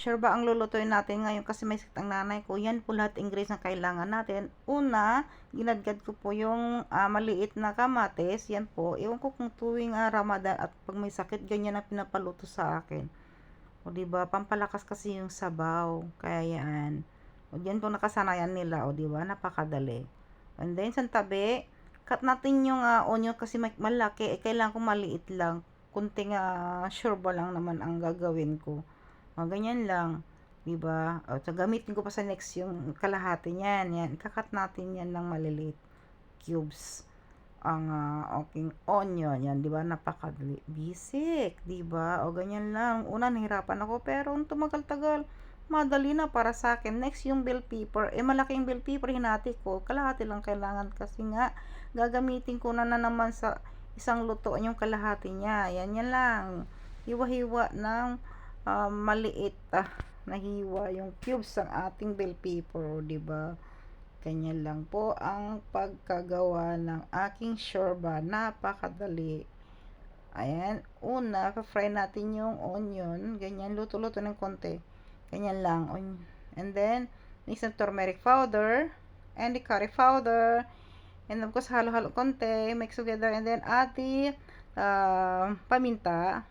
sure ba ang lulutuin natin ngayon kasi may sakit ang nanay ko. Yan po lahat ingredients na kailangan natin. Una, ginadgad ko po yung maliit na kamatis. Yan po. Ewan ko kung tuwing Ramadan at pag may sakit, ganyan ang pinapaluto sa akin. O diba, pampalakas kasi yung sabaw. Kaya yan. O yan po nakasanayan nila. O diba, napakadali. And then, sa tabi, cut natin yung onion kasi malaki. Kailangan ko maliit lang. Kunting shorba lang naman ang gagawin ko. Ganyan lang. Diba? O, so, gamitin ko pa sa next yung kalahati niyan. Yan. Ikakat natin yan ng maliliit cubes. Ang aking onion. Yan. Diba? Napakadali. Basic. Diba? O, ganyan lang. Una, nahirapan ako. Pero, tumagal-tagal. Madali na para sa akin. Next, yung bell pepper. Malaking bell pepper. Hinati ko. Kalahati lang kailangan. Kasi nga, gagamitin ko na naman sa isang lutuan yung kalahati niya. Yan. Yan lang. Hiwa-hiwa ng maliit na hiwa yung cubes ng ating bell pepper, di ba? Ganyan lang po ang pagkagawa ng aking shorba. Napakadali. Ayan, una, fry natin yung onion. Ganyan, luto-luto ng konti. Ganyan lang. And then, mix ng turmeric powder and the curry powder. And of course, halo-halo konti. Mix together. And then, add the paminta.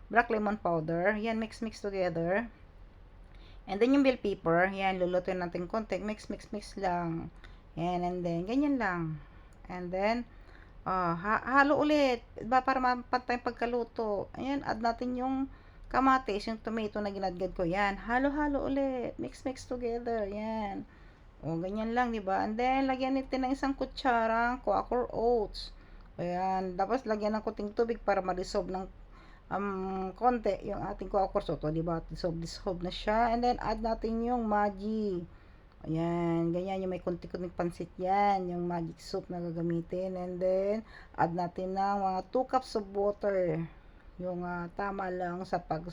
Black lemon powder. Yan, mix together. And then yung bell pepper, yan, lulutuin natin konti. Mix lang. Yan, and then, ganyan lang. And then, halo ulit. Diba, para mapantay pagkaluto. Ayan, add natin yung kamatis, yung tomato na ginadgad ko. Yan, halo-halo ulit. Mix together. Yan. O, ganyan lang, diba? And then, lagyan natin ng isang kutsarang Quaker Oats. Ayan, tapos lagyan ng kuting tubig para ma-dissolve ng konti yung ating Quaker Oats. O, diba? Dissolve na siya. And then, add natin yung Maggi. Ayan, ganyan yung may kunti-kunting pansit yan. Yung magic soup na gagamitin. And then, add natin ng mga 2 cups of water. Yung tama lang sa pag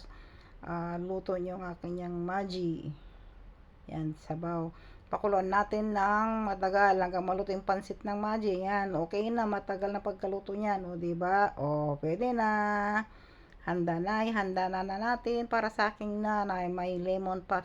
luto nyo ng kanyang Maggi. Yan, sabaw. Pakuluan natin ng matagal hanggang maluto yung pansit ng Maggi. Yan, okay na, matagal na pagkaluto niyan. O, diba? O, pwede na. Handa na natin para sa aking nanay. May lemon pa